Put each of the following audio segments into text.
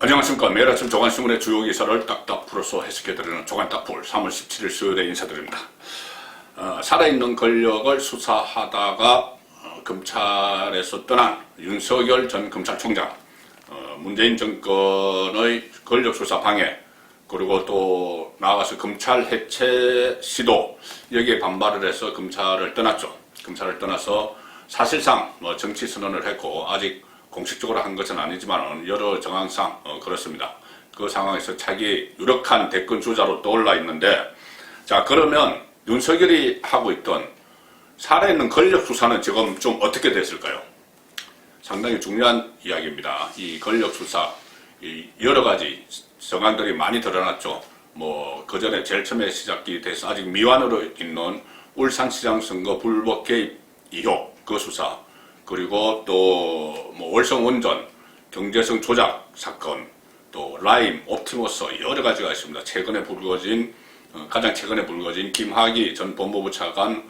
안녕하십니까. 매일 아침 조간신문의 주요 기사를 딱딱 풀어서 해석해드리는 조간딱풀 3월 17일 수요일에 인사드립니다. 살아있는 권력을 수사하다가 검찰에서 떠난 윤석열 전 검찰총장, 문재인 정권의 권력수사 방해, 그리고 또 나아가서 검찰 해체 시도, 여기에 반발을 해서 검찰을 떠났죠. 검찰을 떠나서 사실상 정치 선언을 했고, 아직 공식적으로 한 것은 아니지만 여러 정황상 그렇습니다. 그 상황에서 차기 유력한 대권 주자로 떠올라 있는데, 자, 그러면 윤석열이 하고 있던 살아있는 권력 수사는 지금 좀 어떻게 됐을까요? 상당히 중요한 이야기입니다. 이 권력 수사, 여러 가지 정황들이 많이 드러났죠. 그 전에 제일 처음에 시작이 돼서 아직 미완으로 있는 울산시장 선거 불법 개입 의혹, 그 수사, 그리고 또 월성 원전 경제성 조작 사건, 또 라임, 옵티머스 여러 가지가 있습니다. 가장 최근에 불거진 김학의 전 법무부 차관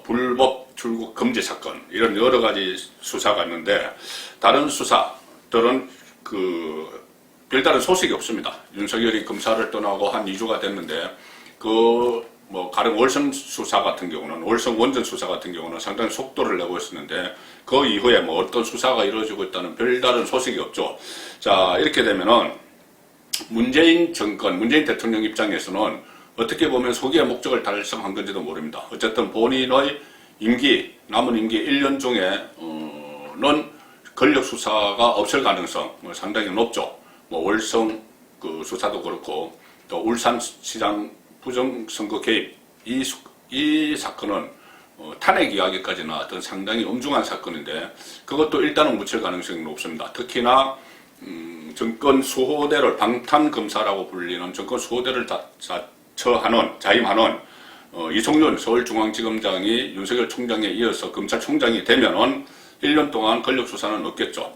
불법 출국 금지 사건, 이런 여러 가지 수사가 있는데, 다른 수사들은 별다른 소식이 없습니다. 윤석열이 검사를 떠나고 한 2주가 됐는데, 가령 월성 수사 같은 경우는, 월성 원전 수사 같은 경우는 상당히 속도를 내고 있었는데, 그 이후에 어떤 수사가 이루어지고 있다는 별다른 소식이 없죠. 자, 이렇게 되면은 문재인 정권, 문재인 대통령 입장에서는 어떻게 보면 소기의 목적을 달성한 건지도 모릅니다. 어쨌든 본인의 남은 임기 1년 중에는 권력 수사가 없을 가능성 상당히 높죠. 월성 수사도 그렇고, 또 울산시장 부정선거 개입, 이 사건은 탄핵 이야기까지 나왔던 상당히 엄중한 사건인데, 그것도 일단은 묻힐 가능성이 높습니다. 특히나 정권 수호대를, 방탄검사라고 불리는 정권 수호대를 자임하는 이성윤 서울중앙지검장이 윤석열 총장에 이어서 검찰총장이 되면은 1년 동안 권력 수사는 없겠죠.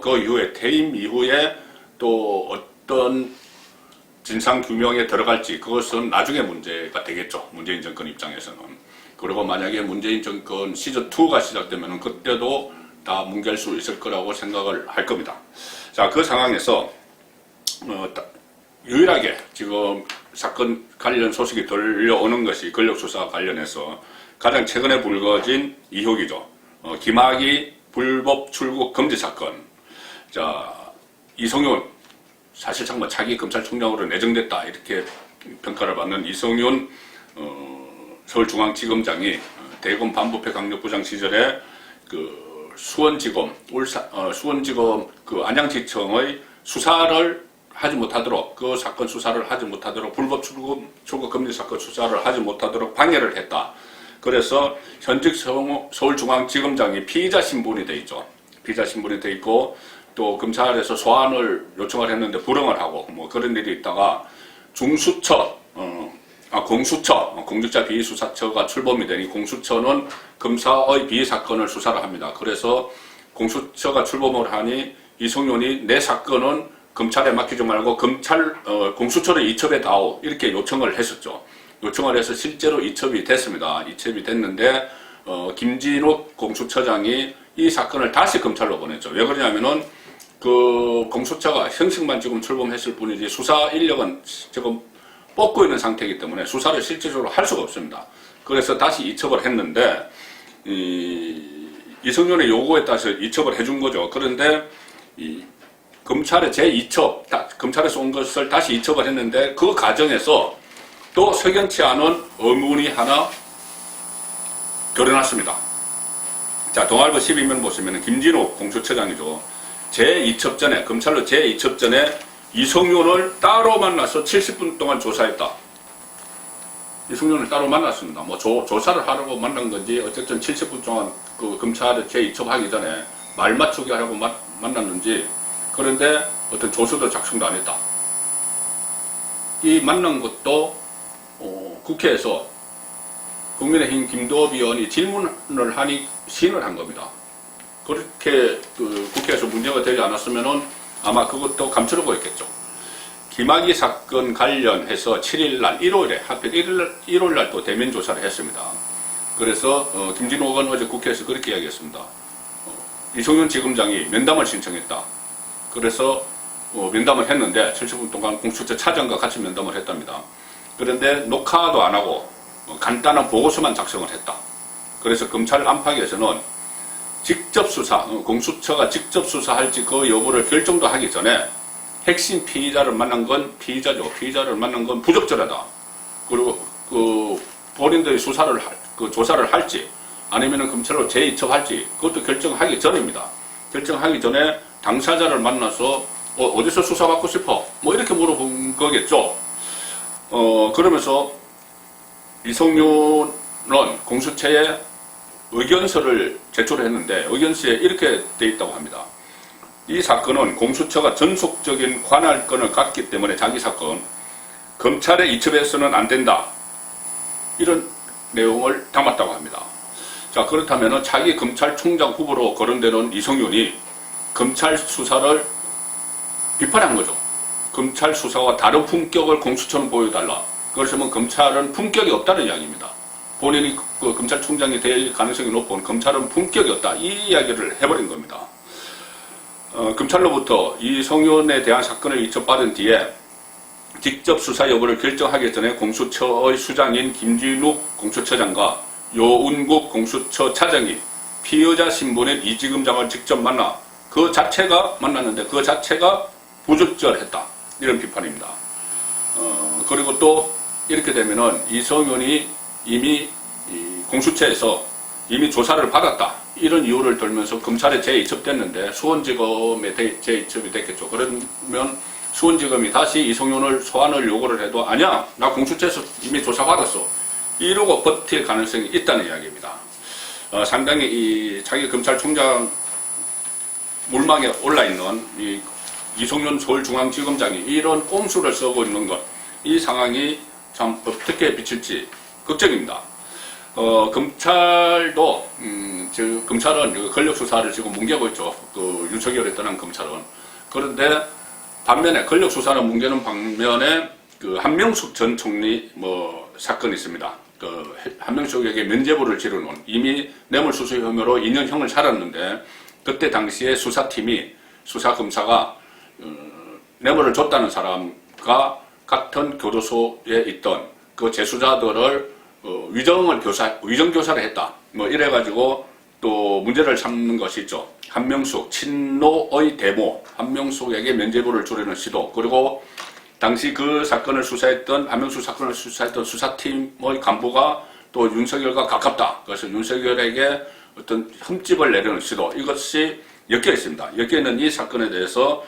그 이후에, 퇴임 이후에 또 어떤 진상규명에 들어갈지, 그것은 나중에 문제가 되겠죠. 문재인 정권 입장에서는. 그리고 만약에 문재인 정권 시즌2가 시작되면 그때도 다 뭉갤 수 있을 거라고 생각을 할 겁니다. 자, 그 상황에서 유일하게 지금 사건 관련 소식이 들려오는 것이 권력수사 관련해서 가장 최근에 불거진 의혹이죠. 김학의 불법 출국 금지 사건. 자, 이성윤, 사실상 차기 검찰총장으로 내정됐다, 이렇게 평가를 받는 이성윤 서울중앙지검장이 대검 반부패 강력부장 시절에 수원지검 안양지청의 수사를 하지 못하도록, 그 사건 수사를 하지 못하도록, 불법 출국 금지 사건 수사를 하지 못하도록 방해를 했다. 그래서 현직 서울중앙지검장이 피의자 신분이 돼 있죠. 피의자 신분이 돼 있고, 또 검찰에서 소환을 요청을 했는데 불응을 하고 그런 일이 있다가 공수처 비수사처가 출범이 되니, 공수처는 검사의 비위 사건을 수사를 합니다. 그래서 공수처가 출범을 하니 이성윤이 내 사건은 검찰에 맡기지 말고 공수처로 이첩해 다오, 이렇게 요청을 했었죠. 요청을 해서 실제로 이첩이 됐습니다. 이첩이 됐는데 김진욱 공수처장이 이 사건을 다시 검찰로 보냈죠. 왜 그러냐면은 공수처가 형식만 지금 출범했을 뿐이지 수사 인력은 지금 뽑고 있는 상태이기 때문에 수사를 실질적으로 할 수가 없습니다. 그래서 다시 이첩을 했는데, 이성윤의 요구에 따라서 이첩을 해준 거죠. 그런데 검찰의 검찰에서 온 것을 다시 이첩을 했는데, 그 과정에서 또 석연치 않은 의문이 하나 드러났습니다. 자, 동아일보 12면 보시면 김진욱 공수처장이죠. 검찰로 제2첩 전에 이성윤을 따로 만나서 70분 동안 조사했다. 이성윤을 따로 만났습니다. 조사를 하려고 만난 건지, 어쨌든 70분 동안 검찰에 제2첩하기 전에 말 맞추기 하려고 만났는지, 그런데 어떤 조서도 작성도 안 했다. 이 만난 것도 국회에서 국민의힘 김도읍 의원이 질문을 하니 시인을 한 겁니다. 그렇게 국회에서 문제가 되지 않았으면은 아마 그것도 감추려고 했겠죠. 김학의 사건 관련해서 7일날, 1월에, 하필 1월날 또 대면 조사를 했습니다. 그래서 김진호 의원은 어제 국회에서 그렇게 이야기했습니다. 이성윤 지검장이 면담을 신청했다. 그래서 면담을 했는데 70분 동안 공수처 차장과 같이 면담을 했답니다. 그런데 녹화도 안 하고 간단한 보고서만 작성을 했다. 그래서 검찰 안팎에서는 직접 수사, 공수처가 직접 수사할지 그 여부를 결정도 하기 전에 핵심 피의자를 만난 건 피의자죠. 피의자를 만난 건 부적절하다. 그리고 본인들이 조사를 할지 아니면 검찰로 재이첩할지 그것도 결정하기 전입니다. 결정하기 전에 당사자를 만나서 어디서 수사받고 싶어? 뭐 이렇게 물어본 거겠죠. 그러면서 이성윤은 공수처에 의견서를 제출했는데 의견서에 이렇게 돼 있다고 합니다. 이 사건은 공수처가 전속적인 관할권을 갖기 때문에 자기 사건 검찰에 이첩해서는 안 된다. 이런 내용을 담았다고 합니다. 자, 그렇다면 자기 검찰총장 후보로 거론되는 이성윤이 검찰 수사를 비판한 거죠. 검찰 수사와 다른 품격을 공수처는 보여달라. 그렇다면 검찰은 품격이 없다는 이야기입니다. 본인이 검찰총장이 될 가능성이 높은 검찰은 품격이 없다. 이 이야기를 해버린 겁니다. 검찰로부터 이성윤에 대한 사건을 이첩받은 뒤에 직접 수사 여부를 결정하기 전에 공수처의 수장인 김진욱 공수처장과 요운국 공수처 차장이 피의자 신분인 이지검장을 직접 만났는데 그 자체가 부적절했다. 이런 비판입니다. 그리고 또 이렇게 되면은 이성윤이 이미 공수처에서 이미 조사를 받았다. 이런 이유를 들면서 검찰에 재이첩됐는데 수원지검에 재이첩이 됐겠죠. 그러면 수원지검이 다시 이성윤을 소환을 요구를 해도 아니야, 나 공수처에서 이미 조사받았어. 이러고 버틸 가능성이 있다는 이야기입니다. 상당히 자기 검찰총장 물망에 올라있는 이성윤 서울중앙지검장이 이런 꼼수를 쓰고 있는 것, 이 상황이 참 어떻게 비칠지 걱정입니다. 검찰도, 검찰은 권력수사를 지금 뭉개고 있죠. 윤석열에 떠난 검찰은. 그런데 반면에 권력수사는 뭉개는 반면에 한명숙 전 총리 사건이 있습니다. 한명숙에게 면죄부를 지르는 이미 뇌물수수 혐의로 2년형을 살았는데 그때 당시에 수사검사가 뇌물을 줬다는 사람과 같은 교도소에 있던 그 재수자들을 위정교사를 했다. 이래가지고 또 문제를 삼는 것이 있죠. 한명숙, 친노의 대모, 한명숙에게 면죄부를 주려는 시도, 그리고 당시 그 사건을 한명숙 사건을 수사했던 수사팀의 간부가 또 윤석열과 가깝다. 그래서 윤석열에게 어떤 흠집을 내려는 시도, 이것이 엮여 있습니다. 엮여 있는 이 사건에 대해서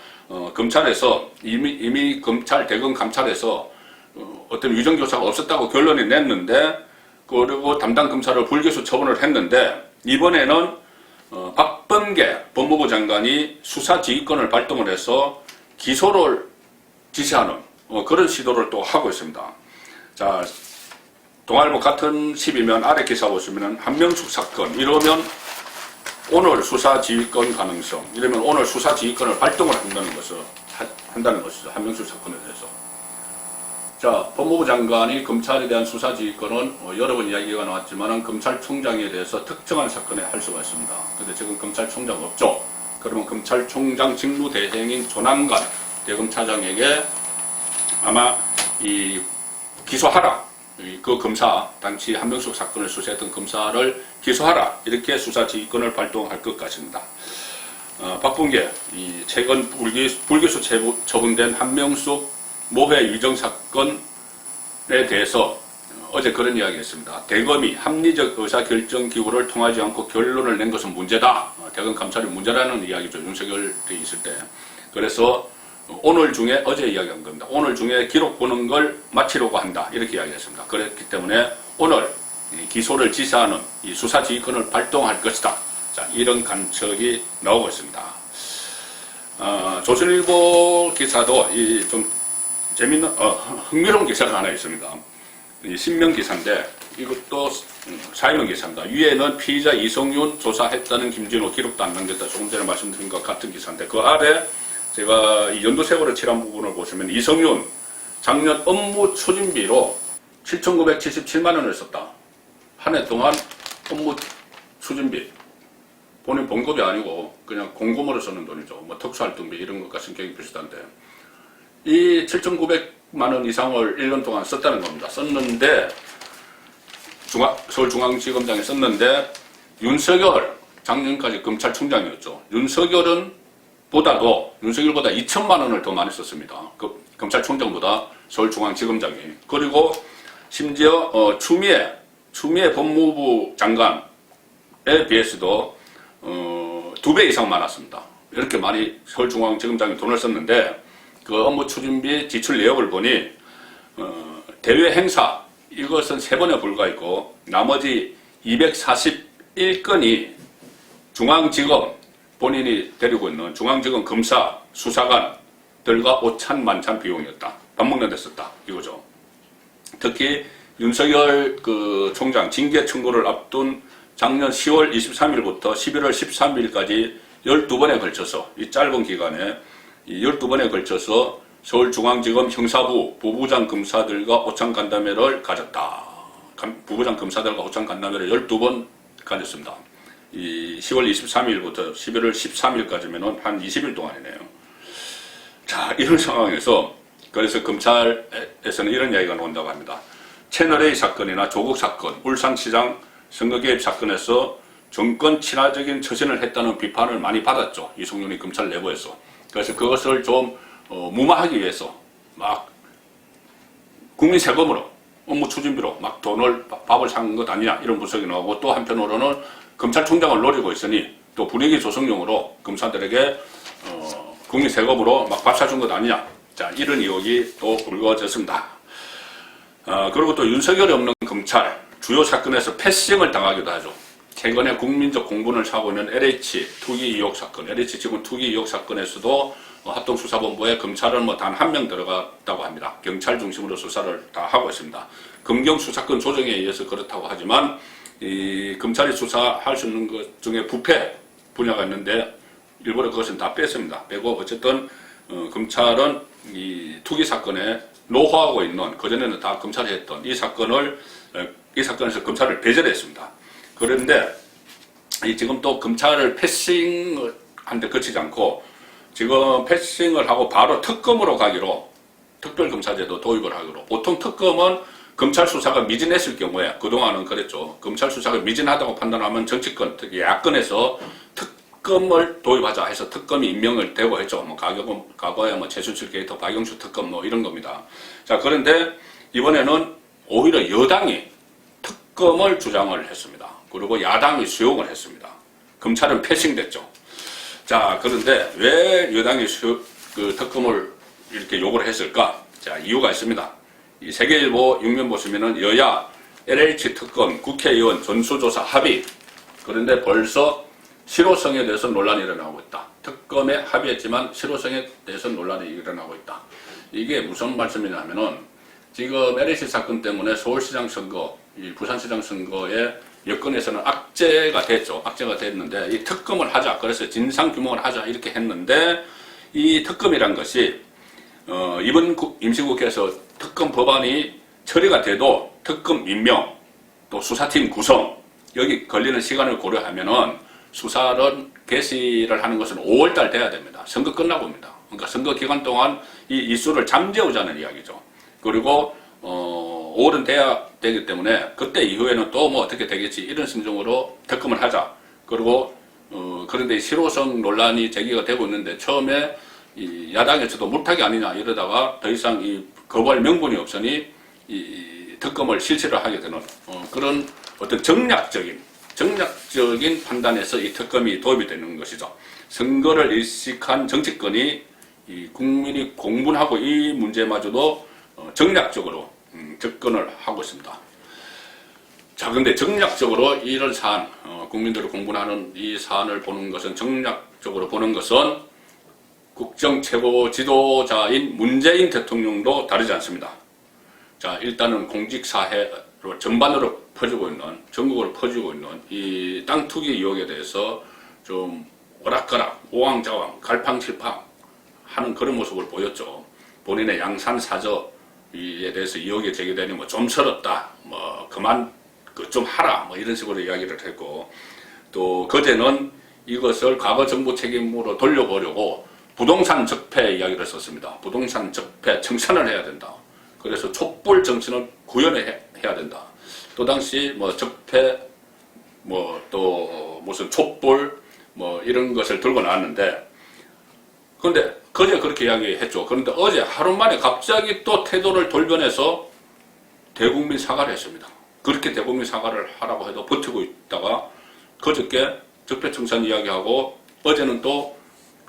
검찰에서 이미 대검 감찰에서 어떤 위정교사가 없었다고 결론이 냈는데, 그리고 담당 검사를 불기소 처분을 했는데, 이번에는 박범계 법무부 장관이 수사지휘권을 발동을 해서 기소를 지시하는 그런 시도를 또 하고 있습니다. 자, 동아일보 같은 10이면 아래 기사 보시면 한명숙 사건, 이러면 오늘 수사지휘권 가능성, 이러면 오늘 수사지휘권을 발동을 한다는 것이죠. 한명숙 사건에 대해서. 자, 법무부 장관이 검찰에 대한 수사지휘권은 여러 번 이야기가 나왔지만 검찰총장에 대해서 특정한 사건에 할 수가 있습니다. 근데 지금 검찰총장 없죠. 그러면 검찰총장 직무대행인 조남관 대검차장에게 아마 기소하라. 그 검사, 당시 한명숙 사건을 수사했던 검사를 기소하라. 이렇게 수사지휘권을 발동할 것 같습니다. 박범계, 최근 불기소 처분된 한명숙 모해 위정 사건에 대해서 어제 그런 이야기 했습니다. 대검이 합리적 의사결정 기구를 통하지 않고 결론을 낸 것은 문제다. 대검 감찰이 문제라는 이야기죠. 윤석열이 있을 때. 그래서 오늘 중에, 어제 이야기한 겁니다. 오늘 중에 기록 보는 걸 마치려고 한다. 이렇게 이야기했습니다. 그렇기 때문에 오늘 기소를 지시하는 이 수사지휘권을 발동할 것이다. 자, 이런 관측이 나오고 있습니다. 조선일보 기사도 좀 재밌는, 흥미로운 기사가 하나 있습니다. 신명 기사인데, 이것도 사회명 기사입니다. 위에는 피의자 이성윤 조사했다는 김진호 기록도 안 남겼다. 조금 전에 말씀드린 것 같은 기사인데, 그 아래 제가 이 연도세월을 칠한 부분을 보시면 이성윤 작년 업무 추진비로 7,977만 원을 썼다. 한 해 동안 업무 추진비 본인 봉급이 아니고 그냥 공금으로 쓰는 돈이죠. 뭐 특수활동비 이런 것과 성격이 비슷한데 이 7,900만 원 이상을 1년 동안 썼다는 겁니다. 썼는데 서울중앙지검장에 썼는데 윤석열 작년까지 검찰총장이었죠. 윤석열보다 2천만 원을 더 많이 썼습니다. 그 검찰총장보다 서울중앙지검장이. 그리고 심지어 추미애 법무부 장관에 비해서도 2배 이상 많았습니다. 이렇게 많이 서울중앙지검장이 돈을 썼는데 그 업무 추진비 지출 내역을 보니 대외 행사 이것은 3번에 불과했고 나머지 241건이 중앙지검 본인이 데리고 있는 중앙지검 검사 수사관들과 오찬만찬 비용이었다. 밥 먹는 데 썼다. 이거죠. 특히 윤석열 그 총장 징계 청구를 앞둔 작년 10월 23일부터 11월 13일까지 12번에 걸쳐서 이 짧은 기간에 12번에 걸쳐서 서울중앙지검 형사부 부부장 검사들과 오찬 간담회를 가졌다. 부부장 검사들과 오찬 간담회를 12번 가졌습니다. 이 10월 23일부터 11월 13일까지면 한 20일 동안이네요. 자, 이런 상황에서 그래서 검찰에서는 이런 이야기가 나온다고 합니다. 채널A 사건이나 조국 사건, 울산시장 선거개입 사건에서 정권 친화적인 처신을 했다는 비판을 많이 받았죠. 이성윤이 검찰 내부에서. 그래서 그것을 좀 무마하기 위해서 막 국민 세금으로 업무 추진비로 막 밥을 산 것 아니냐 이런 분석이 나오고 또 한편으로는 검찰총장을 노리고 있으니 또 분위기 조성용으로 검사들에게 국민 세금으로 막 밥 사준 것 아니냐. 자, 이런 의혹이 또 불거졌습니다. 그리고 또 윤석열이 없는 검찰 주요 사건에서 패싱을 당하기도 하죠. 최근에 국민적 공분을 사고 있는 LH 투기 의혹 사건, LH 지분 투기 의혹 사건에서도 합동수사본부에 검찰은 단 1명 들어갔다고 합니다. 경찰 중심으로 수사를 다 하고 있습니다. 검경 수사권 조정에 의해서 그렇다고 하지만 이 검찰이 수사할 수 있는 것 중에 부패 분야가 있는데 일부러 그것은 다 뺐습니다. 빼고 어쨌든 검찰은 이 투기 사건에 노호하고 있는 그전에는 다 검찰이 했던 이 사건에서 검찰을 배제했습니다. 그런데 지금 또 검찰을 패싱한데 그치지 않고 지금 패싱을 하고 바로 특검으로 가기로 특별검사제도 도입을 하기로 보통 특검은 검찰 수사가 미진했을 경우에 그동안은 그랬죠. 검찰 수사가 미진하다고 판단하면 정치권 특히 야권에서 특검을 도입하자 해서 특검이 임명을 되고 했죠. 과거에 최순실 게이트 박영수 특검 이런 겁니다. 자, 그런데 이번에는 오히려 여당이 특검을 주장을 했습니다. 그리고 야당이 수용을 했습니다. 검찰은 패싱됐죠. 자, 그런데 왜 여당이 그 특검을 이렇게 요구를 했을까? 자, 이유가 있습니다. 이 세계일보 6면 보시면은 여야 LH 특검 국회의원 전수조사 합의. 그런데 벌써 실효성에 대해서 논란이 일어나고 있다. 특검에 합의했지만 실효성에 대해서 논란이 일어나고 있다. 이게 무슨 말씀이냐면은 지금 LH 사건 때문에 서울시장 선거, 이 부산시장 선거에 여권에서는 악재가 됐죠. 악재가 됐는데 이 특검을 하자. 그래서 진상규명을 하자 이렇게 했는데 이 특검이란 것이 이번 임시국회에서 특검 법안이 처리가 돼도 특검 임명 또 수사팀 구성 여기 걸리는 시간을 고려하면은 수사를 개시를 하는 것은 5월달 돼야 됩니다. 선거 끝나고입니다. 그러니까 선거 기간 동안 이 이슈를 잠재우자는 이야기죠. 그리고 5월은 돼야 되기 때문에 그때 이후에는 또 어떻게 되겠지 이런 심정으로 특검을 하자. 그리고 그런데 실효성 논란이 제기가 되고 있는데 처음에 이 야당에서도 물타기 아니냐 이러다가 더 이상 이 거부할 명분이 없으니 이 특검을 실시를 하게 되는 그런 어떤 정략적인 판단에서 이 특검이 도입이 되는 것이죠. 선거를 일식한 정치권이 이 국민이 공분하고 이 문제마저도 정략적으로 접근을 하고 있습니다. 자, 근데 정략적으로 이런 사안, 국민들을 공분하는 이 사안을 보는 것은 정략적으로 보는 것은 국정 최고 지도자인 문재인 대통령도 다르지 않습니다. 자, 일단은 공직사회로 전반으로 퍼지고 있는, 전국으로 퍼지고 있는 이 땅 투기 의혹에 대해서 좀 오락가락, 오왕좌왕, 갈팡질팡 하는 그런 모습을 보였죠. 본인의 양산사저에 대해서 의혹이 제기되니 좀 서럽다, 그만 좀 하라, 이런 식으로 이야기를 했고, 또 그제는 이것을 과거 정부 책임으로 돌려보려고 부동산 적폐 이야기를 썼습니다. 부동산 적폐 청산을 해야 된다. 그래서 촛불 정신을 구현해야 된다. 또 당시 뭐 적폐 뭐 또 무슨 촛불 뭐 이런 것을 들고 나왔는데, 그런데 그제 그렇게 이야기했죠. 그런데 어제 하루 만에 갑자기 또 태도를 돌변해서 대국민 사과를 했습니다. 그렇게 대국민 사과를 하라고 해도 버티고 있다가 그저께 적폐청산 이야기하고 어제는 또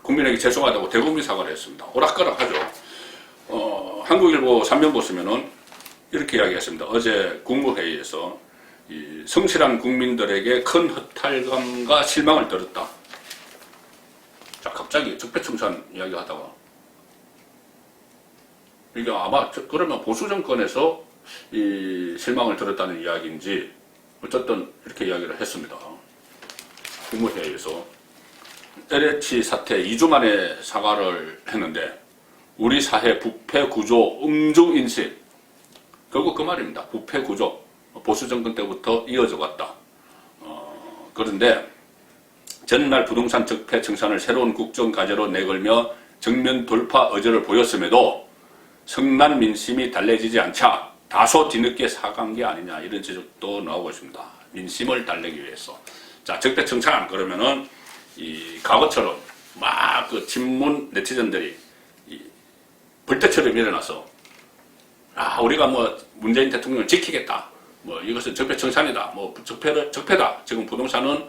국민에게 죄송하다고 대국민 사과를 했습니다. 오락가락하죠. 한국일보 3면 보시면은 이렇게 이야기했습니다. 어제 국무회의에서 이 성실한 국민들에게 큰 허탈감과 실망을 들었다. 자, 갑자기 적폐청산 이야기하다가 이게 아마 그러면 보수 정권에서 이 실망을 들었다는 이야기인지 어쨌든 이렇게 이야기를 했습니다. 국무회의에서 LH 사태 2주 만에 사과를 했는데 우리 사회 부패 구조 음중 인식, 결국 그 말입니다. 부패 구조 보수 정권 때부터 이어져 왔다. 그런데 전날 부동산 적폐 청산을 새로운 국정 과제로 내걸며 정면 돌파 의지를 보였음에도 성난 민심이 달래지지 않자 다소 뒤늦게 사과한 게 아니냐, 이런 지적도 나오고 있습니다. 민심을 달래기 위해서. 자, 적폐 청산 그러면은 이 과거처럼 막 그 친문 네티즌들이 불때처럼 일어나서 우리가 뭐 문재인 대통령을 지키겠다, 뭐 이것은 적폐 청산이다, 뭐 적폐다, 지금 부동산은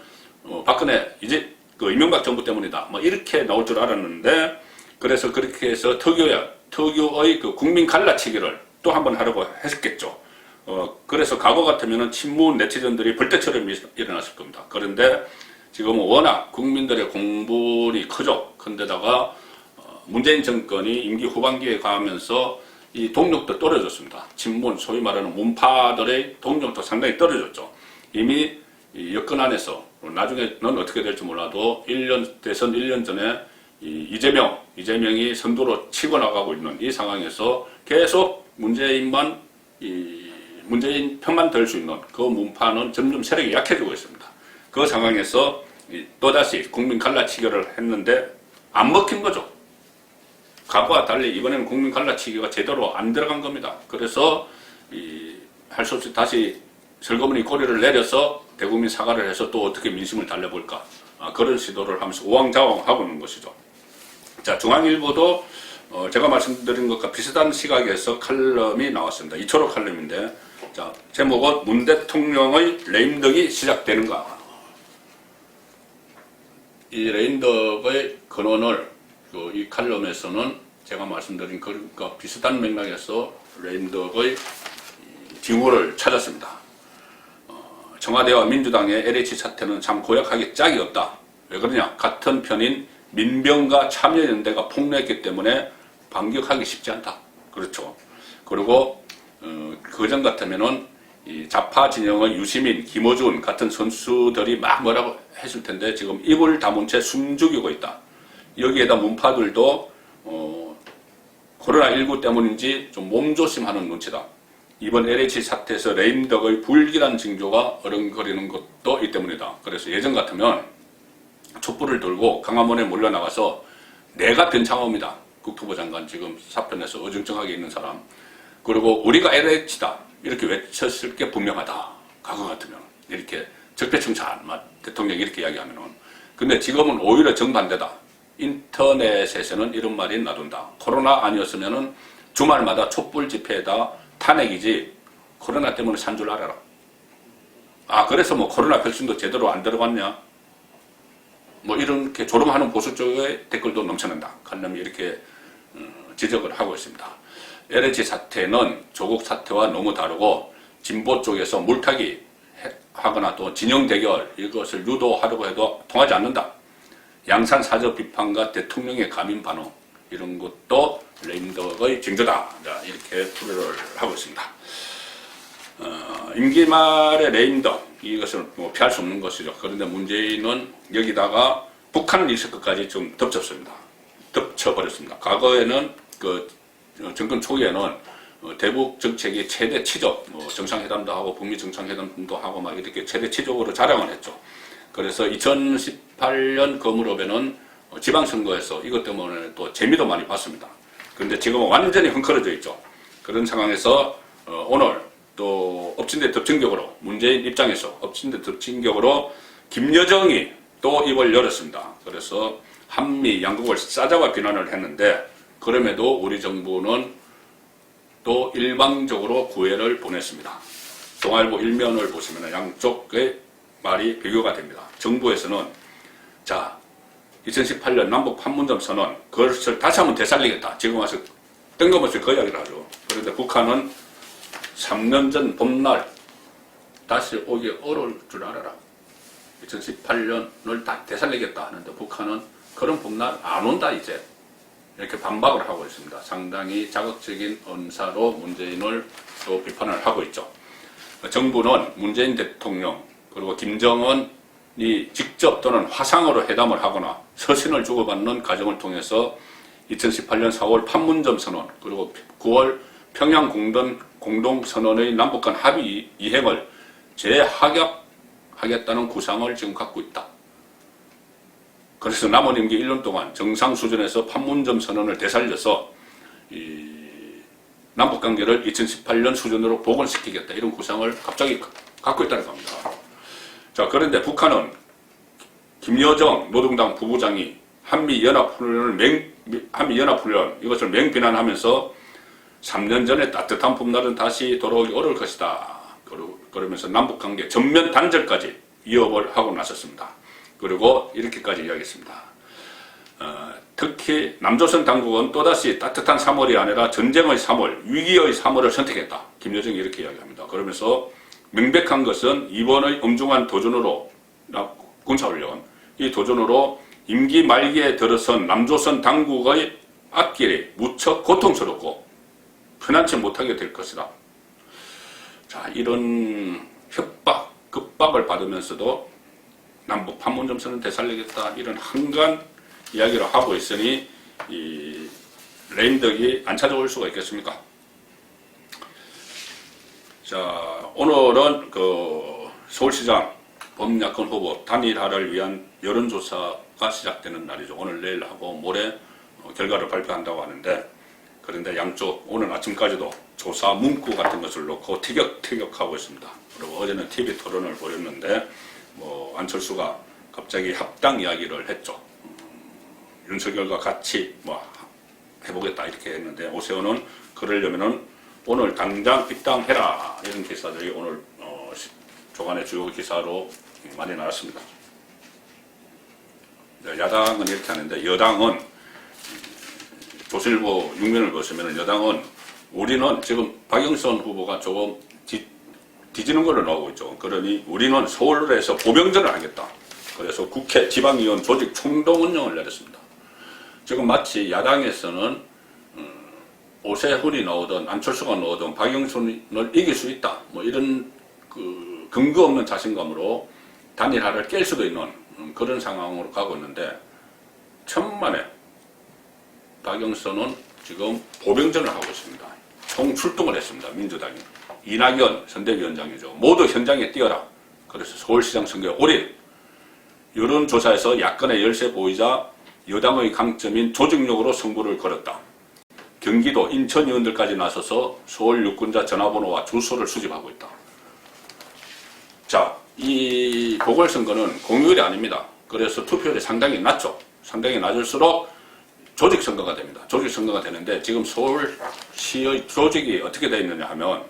박근혜 이제 그 이명박 정부 때문이다, 뭐 이렇게 나올 줄 알았는데, 그래서 그렇게 해서 특유의 그 국민 갈라치기를 또 한 번 하려고 했겠죠. 그래서 과거 같으면은 친문 네티즌들이 불때처럼 일어났을 겁니다. 그런데 지금은 워낙 국민들의 공분이 크죠. 근데다가 문재인 정권이 임기 후반기에 가면서 이 동력도 떨어졌습니다. 친문, 소위 말하는 문파들의 동력도 상당히 떨어졌죠. 이미 이 여권 안에서 나중에는 어떻게 될지 몰라도 대선 1년 전에 이재명이 선두로 치고 나가고 있는 이 상황에서 계속 문재인 편만 들 수 있는 그 문파는 점점 세력이 약해지고 있습니다. 그 상황에서 또다시 국민 갈라치기를 했는데 안 먹힌 거죠. 과거와 달리 이번에는 국민 갈라치기가 제대로 안 들어간 겁니다. 그래서 할 수 없이 다시 슬그머니 꼬리를 내려서 대국민 사과를 해서 또 어떻게 민심을 달래볼까, 그런 시도를 하면서 우왕좌왕하고 있는 것이죠. 자, 중앙일보도 제가 말씀드린 것과 비슷한 시각에서 칼럼이 나왔습니다. 이초로 칼럼인데, 자, 제목은 문 대통령의 레임덕이 시작되는가. 이 레임덕의 근원을 이 칼럼에서는 제가 말씀드린 것과 비슷한 맥락에서 레임덕의 징후를 찾았습니다. 청와대와 민주당의 LH 사태는 참 고약하기 짝이 없다. 왜 그러냐? 같은 편인 민병과 참여연대가 폭로했기 때문에 반격하기 쉽지 않다. 그렇죠. 그리고 그전 같으면은 이 좌파 진영의 유시민, 김어준 같은 선수들이 막 뭐라고 했을 텐데 지금 입을 다문 채 숨죽이고 있다. 여기에다 문파들도 코로나19 때문인지 좀 몸조심하는 눈치다. 이번 LH 사태에서 레임덕의 불길한 징조가 어른거리는 것도 이 때문이다. 그래서 예전 같으면 촛불을 들고 강화문에 몰려나가서 내가 변창호입니다. 국토부 장관 지금 사표내서 어정쩡하게 있는 사람. 그리고 우리가 LH다. 이렇게 외쳤을 게 분명하다. 과거 같으면. 이렇게 적폐청산, 대통령이 이렇게 이야기하면은. 근데 지금은 오히려 정반대다. 인터넷에서는 이런 말이 나돈다. 코로나 아니었으면은 주말마다 촛불 집회에다 탄핵이지 코로나 때문에 산 줄 알아라. 그래서 뭐 코로나 백신도 제대로 안 들어갔냐? 뭐 이렇게 조롱하는 보수 쪽의 댓글도 넘쳐난다. 칼럼이 이렇게 지적을 하고 있습니다. LH 사태는 조국 사태와 너무 다르고 진보 쪽에서 물타기 하거나 또 진영 대결 이것을 유도하려고 해도 통하지 않는다. 양산 사저 비판과 대통령의 감인 반응 이런 것도 레임덕의 징조다. 이렇게 풀이를 하고 있습니다. 임기 말의 레임덕 이것을 뭐 피할 수 없는 것이죠. 그런데 문재인은 여기다가 북한 리스크까지 좀 덮쳐버렸습니다. 과거에는 그 정권 초기에는 대북 정책이 최대 치적, 정상회담도 하고 북미 정상회담도 하고 막 이렇게 최대 치적으로 자랑을 했죠. 그래서 2018년 거물업에는 지방선거에서 이것 때문에 또 재미도 많이 봤습니다. 그런데 지금은 완전히 헝클어져 있죠. 그런 상황에서 오늘 또 엎친데 덮친격으로 문재인 입장에서 엎친데 덮친격으로 김여정이 또 입을 열었습니다. 그래서 한미 양국을 싸잡아 비난을 했는데 그럼에도 우리 정부는 또 일방적으로 구애를 보냈습니다. 동아일보 일면을 보시면 양쪽의 말이 비교가 됩니다. 정부에서는 자 2018년 남북 판문점 선언 그것을 다시 한번 되살리겠다. 지금 와서 뜬금없이 그 이야기를 하죠. 그런데 북한은 3년 전 봄날 다시 오기 어려울 줄 알아라. 2018년을 다 되살리겠다 하는데 북한은 그런 봄날 안 온다 이제 이렇게 반박을 하고 있습니다. 상당히 자극적인 언사로 문재인을 또 비판을 하고 있죠. 정부는 문재인 대통령 그리고 김정은이 직접 또는 화상으로 회담을 하거나 서신을 주고받는 과정을 통해서 2018년 4월 판문점 선언 그리고 9월 평양 공동선언의 남북한 합의 이행을 재하격하겠다는 구상을 지금 갖고 있다. 그래서 남은 임기 1년 동안 정상 수준에서 판문점 선언을 되살려서 남북관계를 2018년 수준으로 복원시키겠다. 이런 구상을 갑자기 갖고 있다는 겁니다. 자, 그런데 북한은 김여정 노동당 부부장이 한미연합훈련 이것을 맹비난하면서 3년 전에 따뜻한 봄날은 다시 돌아오기 어려울 것이다. 그러면서 남북관계 전면 단절까지 위협을 하고 나섰습니다. 그리고 이렇게까지 이야기했습니다. 특히 남조선 당국은 또다시 따뜻한 3월이 아니라 전쟁의 3월, 위기의 3월을 선택했다. 김여정이 이렇게 이야기합니다. 그러면서 명백한 것은 이번의 엄중한 도전으로 군사훈련, 이 도전으로 임기 말기에 들어선 남조선 당국의 앞길이 무척 고통스럽고 편안치 못하게 될 것이다. 자, 이런 협박, 급박을 받으면서도 남북 판문점 선언 되살리겠다 이런 한간 이야기를 하고 있으니 이 레임덕이 안 찾아올 수가 있겠습니까? 자, 오늘은 그 서울시장 범야권 후보 단일화를 위한 여론조사가 시작되는 날이죠. 오늘 내일 하고 모레 결과를 발표한다고 하는데 그런데 양쪽 오늘 아침까지도 조사 문구 같은 것을 놓고 티격태격하고 있습니다. 그리고 어제는 TV 토론을 벌였는데 안철수가 갑자기 합당 이야기를 했죠. 윤석열과 같이 해보겠다 이렇게 했는데 오세훈은 그러려면은 오늘 당장 입당해라 이런 기사들이 오늘 조간의 주요 기사로 많이 나왔습니다. 야당은 이렇게 하는데 여당은 조선일보 6면을 보시면 여당은 우리는 지금 박영선 후보가 조금 뒤지는 걸로 나오고 있죠. 그러니 우리는 서울에서 보병전을 하겠다. 그래서 국회 지방의원 조직 총동운영을 내렸습니다. 지금 마치 야당에서는 오세훈이 나오든 안철수가 나오든 박영선을 이길 수 있다. 이런 그 근거 없는 자신감으로 단일화를 깰 수도 있는 그런 상황으로 가고 있는데 천만에 박영선은 지금 보병전을 하고 있습니다. 총출동을 했습니다. 민주당이. 이낙연 선대위원장이죠. 모두 현장에 뛰어라. 그래서 서울시장 선거에 올인. 여론조사에서 야권의 열세 보이자 여당의 강점인 조직력으로 승부를 걸었다. 경기도 인천 의원들까지 나서서 서울 유권자 전화번호와 주소를 수집하고 있다. 자, 이 보궐선거는 공휴일이 아닙니다. 그래서 투표율이 상당히 낮죠. 상당히 낮을수록 조직선거가 됩니다. 조직선거가 되는데 지금 서울시의 조직이 어떻게 되어 있느냐 하면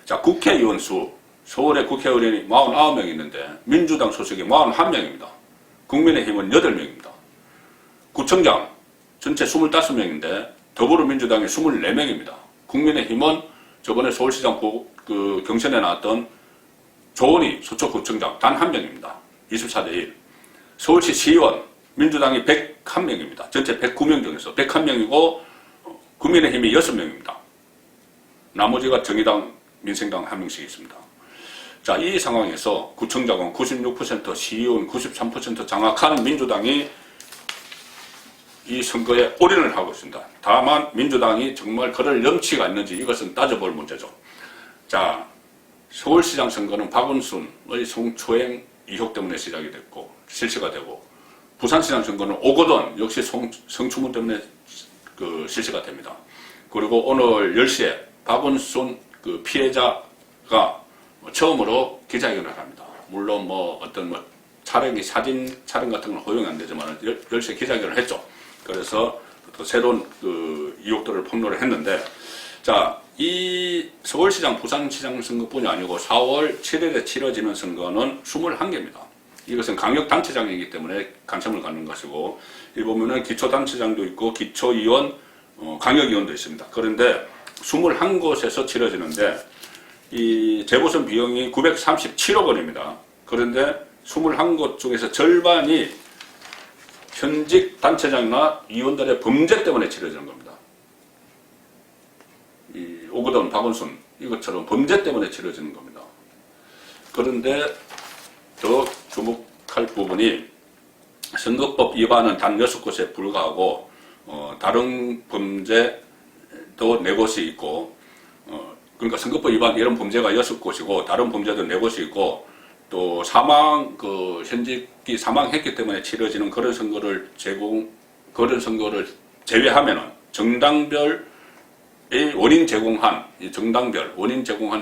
자, 국회의원 수 서울에 국회의원이 49명 있는데 민주당 소속이 41명입니다. 국민의힘은 8명입니다. 구청장 전체 25명인데 더불어민주당이 24명입니다. 국민의힘은 저번에 서울시장 경선에 나왔던 조은희 서초구청장 단 1명입니다. 24대 1. 서울시 시의원 민주당이 101명입니다. 전체 109명 중에서 101명이고 국민의힘이 6명입니다. 나머지가 정의당, 민생당 1명씩 있습니다. 자, 이 상황에서 구청장은 96%, 시의원 93% 장악하는 민주당이 이 선거에 올인을 하고 있습니다. 다만 민주당이 정말 그럴 염치가 있는지 이것은 따져볼 문제죠. 자, 서울시장 선거는 박원순의 성추행 이혹 때문에 시작이 됐고 실시가 되고, 부산시장 선거는 오거돈 역시 성추문 때문에 그 실시가 됩니다. 그리고 오늘 10시에 박원순 그 피해자가 처음으로 기자회견을 합니다. 물론 뭐 어떤 뭐 사진 촬영 같은 건 허용이 안 되지만 10시에 기자회견을 했죠. 그래서 또 새로운 그 의혹들을 폭로를 했는데, 자, 이 서울시장, 부산시장 선거뿐이 아니고 4월 7일에 치러지는 선거는 21개입니다. 이것은 강력단체장이기 때문에 관심을 갖는 것이고, 이 보면은 기초단체장도 있고 기초의원, 강력의원도 있습니다. 그런데 21곳에서 치러지는데 이 재보선 비용이 937억 원입니다. 그런데 21곳 중에서 절반이 현직 단체장이나 의원들의 범죄 때문에 치러지는 겁니다. 이 오거돈, 박원순 이것처럼 범죄 때문에 치러지는 겁니다. 그런데 더 주목할 부분이 선거법 위반은 단 6곳에 불과하고 다른 범죄도 4곳이 있고, 그러니까 선거법 위반 이런 범죄가 6곳이고 다른 범죄도 4곳이 있고, 또 현직이 사망했기 때문에 치러지는 그런 선거를 제외하면은 정당별의 원인 제공한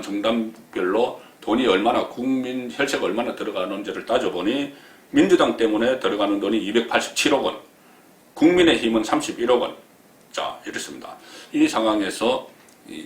정당별로 돈이 얼마나, 국민 혈세가 얼마나 들어가는지를 따져보니 민주당 때문에 들어가는 돈이 287억 원, 국민의힘은 31억 원. 자, 이렇습니다. 이 상황에서 이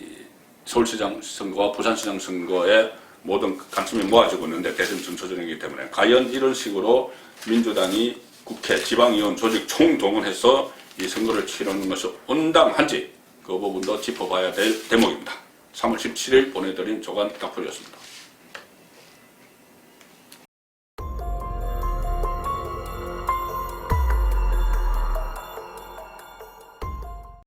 서울시장 선거와 부산시장 선거에 모든 관심이 모아지고 있는데, 대선 전초전이기 때문에 과연 이런 식으로 민주당이 국회, 지방의원 조직 총동원해서 이 선거를 치르는 것이 온당한지 그 부분도 짚어봐야 될 대목입니다. 3월 17일 보내드린 조간 딱풀이었습니다.